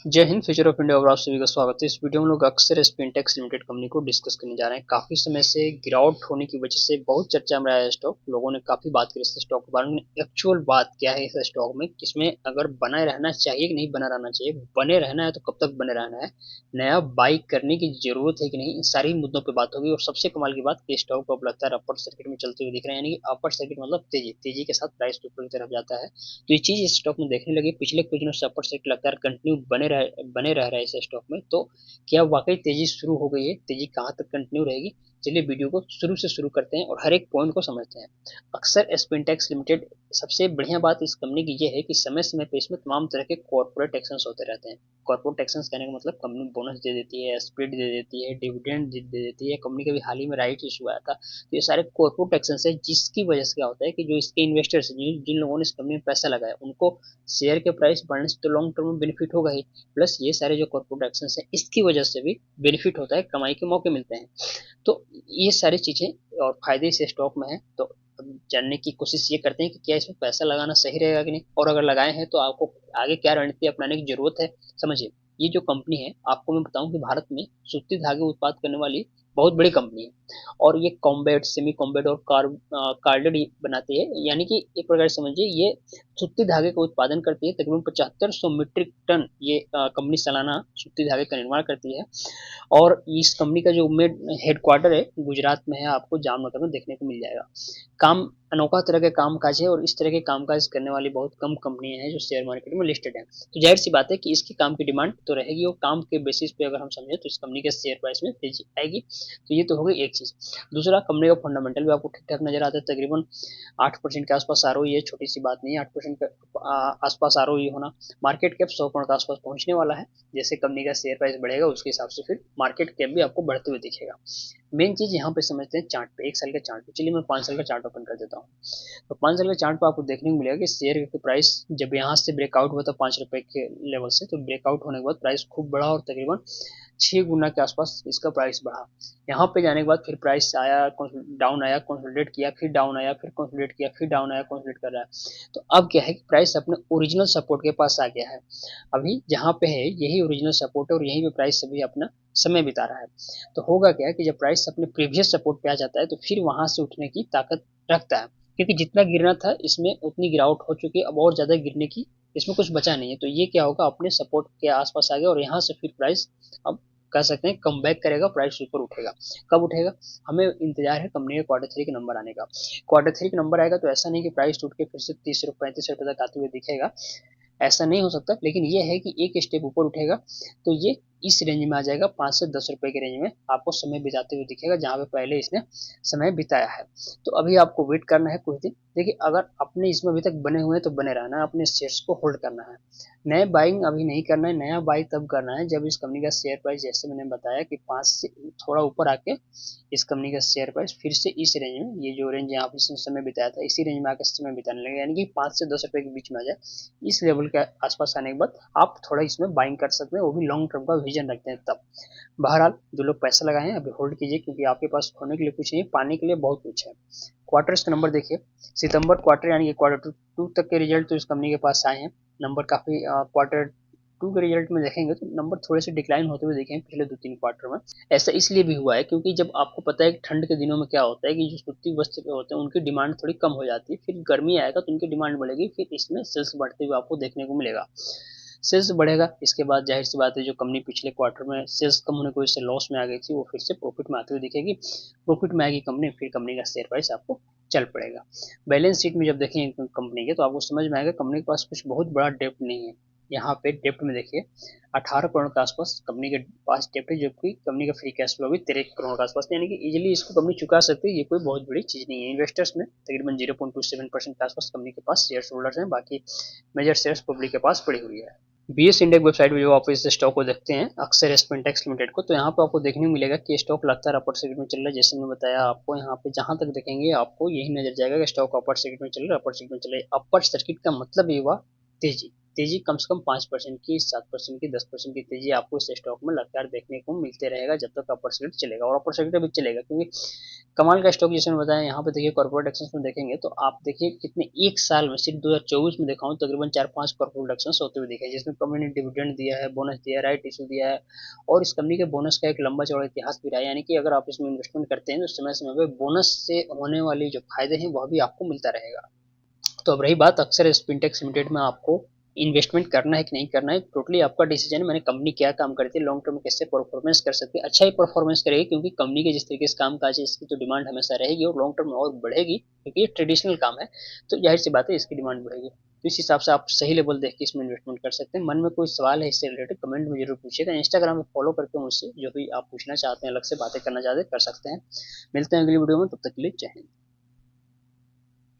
जय Hind. Future of India और आप सभी का स्वागत है। इस वीडियो में हम लोग अक्सर स्पिनटेक्स लिमिटेड कंपनी को डिस्कस करने जा रहे हैं। काफी समय से गिरावट होने की वजह से बहुत चर्चा में रहा है स्टॉक। लोगों ने काफी बात की इस स्टॉक के बारे में। एक्चुअल बात क्या है इस स्टॉक में, किसमें अगर बना रहना चाहिए कि नहीं बना रहना चाहिए, बने रहना है तो कब तक बने रहना है, नया बाई करने की जरूरत है कि नहीं, इन सारी मुद्दों पर बात होगी। और सबसे कमाल की बात कि स्टॉक को अब लगता है अपर सर्किट में चलते हुए दिख रहे हैं, यानी कि अपर सर्किट मतलब तेजी तेजी के साथ प्राइस ऊपर की तरफ जाता है। तो ये चीज इस स्टॉक में देखने लगी। पिछले कुछ दिनों से अपर सेट लगता है कंटिन्यू बने रह रहा है इस स्टॉक में। तो क्या वाकई तेजी शुरू हो गई है? तेजी कहाँ तक कंटिन्यू रहेगी? चलिए वीडियो को शुरू से शुरू करते हैं और हर एक पॉइंट को समझते हैं। अक्सर स्पिनटेक्स लिमिटेड, सबसे बढ़िया बात इस कंपनी की यह है कि समय समय पे इसमें तमाम तरह के कॉर्पोरेट एक्शंस होते रहते हैं। कॉर्पोरेट एक्शंस कहने का मतलब कंपनी बोनस दे देती है, स्प्लिट दे देती है, डिविडेंड दे देती है। कंपनी का भी हाल ही में राइट इशू आया था। तो ये सारे कॉर्पोरेट एक्शंस है, जिसकी वजह से क्या होता है कि जो इसके इन्वेस्टर्स, जिन लोगों ने इस कंपनी में पैसा लगाया, उनको शेयर के प्राइस बढ़ने से तो लॉन्ग टर्म में बेनिफिट होगा ही, प्लस ये सारे जो कॉर्पोरेट एक्शंस है इसकी वजह से भी बेनिफिट होता है, कमाई के मौके मिलते हैं। तो ये सारी चीजें और फायदे इस स्टॉक में है। तो अब जानने की कोशिश ये करते हैं कि क्या इसमें पैसा लगाना सही रहेगा कि नहीं, और अगर लगाए हैं तो आपको आगे क्या रणनीति अपनाने की जरूरत है। समझिए, ये जो कंपनी है, आपको मैं बताऊं कि भारत में सूती धागे उत्पाद करने वाली बहुत बड़ी कंपनी है। और ये कॉम्बैट, सेमी कॉम्बैट और कार्डेड बनाती है, यानी कि एक प्रकार से समझिए ये सूती धागे का उत्पादन करती है। तकरीबन 7500 मीट्रिक टन ये कंपनी सालाना सूती धागे का निर्माण करती है। और इस कंपनी का जो मेन हेडक्वार्टर है गुजरात में है, आपको जामनगर में देखने को मिल जाएगा। काम अनोखा तरह के काम काज है, और इस तरह के काम काज करने वाली बहुत कम कंपनियां हैं जो शेयर मार्केट में लिस्टेड है। तो जाहिर सी बात है कि इसके काम की डिमांड तो रहेगी, और काम के बेसिस पे अगर हम समझे तो इस कंपनी के शेयर प्राइस में तेजी आएगी। तो ये तो हो गई एक चीज। दूसरा, कंपनी का फंडामेंटल भी आपको ठीक ठाक नजर आता है। तकरीबन 8% के आसपास आरओई है, छोटी सी बात नहीं है। 8% के आसपास आरओई होना, मार्केट कैप 100 करोड़ के आसपास पहुंचने वाला है। जैसे कंपनी का शेयर प्राइस बढ़ेगा उसके हिसाब से फिर मार्केट कैप भी आपको बढ़ते हुए दिखेगा। मेन चीज यहाँ पे समझते हैं चार्ट पे, एक साल के चार्ट पे। चलिए मैं 5 साल का चार्ट ओपन कर देता हूँ। तो 5 साल के चार्ट पे आपको देखने को मिलेगा कि शेयर के प्राइस जब यहाँ से ब्रेकआउट हुआ था 5 रुपए के लेवल से, तो ब्रेकआउट होने के बाद प्राइस खूब बढ़ा और तकरीबन 6 गुना के आसपास इसका प्राइस बढ़ा। यहाँ पे जाने के बाद फिर प्राइस आया, डाउन आया, कंसोलिडेट किया, फिर डाउन आया, फिर कंसोलिडेट किया, फिर डाउन आया, कंसोलिडेट कर रहा है। तो अब क्या है कि प्राइस अपने ओरिजिनल सपोर्ट के पास आ गया है। अभी जहाँ पे है यही ओरिजिनल सपोर्ट है, और यहीं पे प्राइस अभी अपना समय बिता रहा है। तो होगा क्या कि जब प्राइस अपने प्रीवियस सपोर्ट पे आ जाता है तो फिर वहां से उठने की ताकत रखता है, क्योंकि जितना गिरना था इसमें उतनी गिरावट हो चुकी है। अब और ज्यादा गिरने की इसमें कुछ बचा नहीं है। तो ये क्या होगा, अपने सपोर्ट के आसपास आ गया, और यहाँ से फिर प्राइस अब कह सकते हैं कम बैक करेगा, प्राइस ऊपर उठेगा। कब उठेगा? हमें इंतजार है कंपनी के क्वार्टर 3 के नंबर आने का। क्वार्टर 3 के नंबर आएगा तो ऐसा नहीं कि प्राइस टूट के फिर से 30 रुपए 35 रुपए तक आते हुए दिखेगा। ऐसा नहीं हो सकता, लेकिन ये है कि एक स्टेप ऊपर उठेगा। तो ये इस रेंज में आ जाएगा, 5 से 10 रुपए के रेंज में आपको समय बिताते हुए दिखेगा, जहां पे पहले इसने समय बिताया है। तो अभी आपको वेट करना है कुछ दिन। देखिए, अगर अपने इसमें अभी तक बने हुए हैं तो बने रहना है, अपने शेयर्स को होल्ड करना है। नए बाइंग अभी नहीं करना है। नया बाई तब करना है जब इस कंपनी का शेयर प्राइस, जैसे मैंने बताया कि 5 से थोड़ा ऊपर आके इस कंपनी का शेयर प्राइस फिर से इस रेंज में, ये जो रेंज यहाँ पे समय बिताया था इसी रेंज में आकर समय बिताने लगे, यानी कि 5 से 10 रुपए के बीच में आ जाए। इस लेवल के आसपास आने के बाद आप थोड़ा इसमें बाइंग कर सकते हैं, वो भी लॉन्ग टर्म का विजन रखते हैं तब। बहरहाल, जो लोग पैसा लगाए हैं अभी होल्ड कीजिए, क्योंकि आपके पास खोने के लिए कुछ नहीं है, पाने के लिए बहुत कुछ है। क्वार्टर्स के नंबर देखिए। सितंबर क्वार्टर यानी कि क्वार्टर 2 तक के रिजल्ट तो इस कंपनी के पास आए हैं। नंबर काफी, क्वार्टर 2 के रिजल्ट में देखेंगे तो नंबर थोड़े से डिक्लाइन होते हुए देखेंगे पिछले 2-3 क्वार्टर में। ऐसा इसलिए भी हुआ है क्योंकि जब आपको पता है कि ठंड के दिनों में क्या होता है कि जो सूती वस्त्र होते हैं उनकी डिमांड थोड़ी कम हो जाती है, फिर गर्मी आएगा तो उनकी डिमांड बढ़ेगी, फिर इसमें सेल्स बढ़ते हुए आपको देखने को मिलेगा। सेल्स बढ़ेगा, इसके बाद जाहिर सी बात है जो कंपनी पिछले क्वार्टर में सेल्स कम होने की वजह से लॉस में आ गई थी, वो फिर से प्रॉफिट में आती हुई दिखेगी। प्रॉफिट में आएगी कंपनी, फिर कंपनी का शेयर प्राइस आपको चल पड़ेगा। बैलेंस शीट में जब देखेंगे कंपनी के, तो आपको समझ में आएगा कंपनी के पास कुछ बहुत बड़ा डेप्ट नहीं है। यहाँ पे डेप्ट में देखिए 18 करोड़ के आसपास कंपनी के पास डेप्ट है, जबकि कंपनी का फ्री कैश फ्लो भी 13 करोड़ के आसपास, यानी कि इजिली इसको कंपनी चुका सकती है। ये कोई बहुत बड़ी चीज नहीं है। इन्वेस्टर्स में तकरीबन 0.27% के आसपास कंपनी के पास शेयर होल्डर्स हैं, बाकी मेजर शेयर्स पब्लिक के पास पड़ी हुई है। बीएस इंडेक्स वेबसाइट पे जो आप इस स्टॉक को देखते हैं अक्सर स्पिनटेक्स लिमिटेड को, तो यहाँ पे आपको देखने को मिलेगा कि स्टॉक लगातार अपर सर्किट में चल रहा है। जैसे मैंने बताया आपको, यहाँ पे जहां तक देखेंगे आपको यही नजर जाएगा कि स्टॉक अपर सर्किट में चल रहा है, अपर सर्किट में चल रहा है। अपर सर्किट का मतलब ये हुआ तेजी। तेजी कम से कम 5% की, 7% की, 10% की तेजी आपको इस स्टॉक में लगातार देखने को मिलते रहेगा जब तक अपर सर्किट चलेगा, और अपर सर्किट भी चलेगा क्योंकि कमाल का स्टॉक जैसे मैंने बताया। यहाँ पे देखिए कॉर्पोरेट एक्शंस में देखेंगे तो आप देखिए कितने एक साल में, सिर्फ 2024 में देखा हूँ तकरीबन 4-5 कॉर्पोरेट एक्शंस होते हुए दिखे, जिसमें कंपनी ने डिविडेंड दिया है, बोनस दिया है, राइट इशू दिया है, और इस कंपनी के बोनस का एक लंबा चौड़ा इतिहास भी रहा है। यानी कि अगर आप इसमें इन्वेस्टमेंट करते हैं तो समय समय पर बोनस से होने वाली जो फायदे हैं वह भी आपको मिलता रहेगा। तो अब रही बात, अक्सर स्पिनटेक्स लिमिटेड में आपको इन्वेस्टमेंट करना है कि नहीं करना है, टोटली आपका डिसीजन है। मैंने कंपनी क्या काम करती है, लॉन्ग टर्म कैसे परफॉर्मेंस कर सकती है, अच्छा ही परफॉर्मेंस करेगी क्योंकि कंपनी के जिस तरीके से काम काज है इसकी तो डिमांड हमेशा रहेगी और लॉन्ग टर्म में और बढ़ेगी क्योंकि ये ट्रेडिशनल काम है। तो जाहिर सी बात है इसकी डिमांड बढ़ेगी। तो इस हिसाब से आप सही लेवल देख के इसमें इन्वेस्टमेंट कर सकते हैं। मन में कोई सवाल है इससे रिलेटेड कमेंट में जरूर पूछिएगा। इंस्टाग्राम में फॉलो करके मुझसे जो भी आप पूछना चाहते हैं, अलग से बातें करना चाहते हैं, कर सकते हैं। मिलते हैं अगली वीडियो में, तब तक के लिए जय हिंद।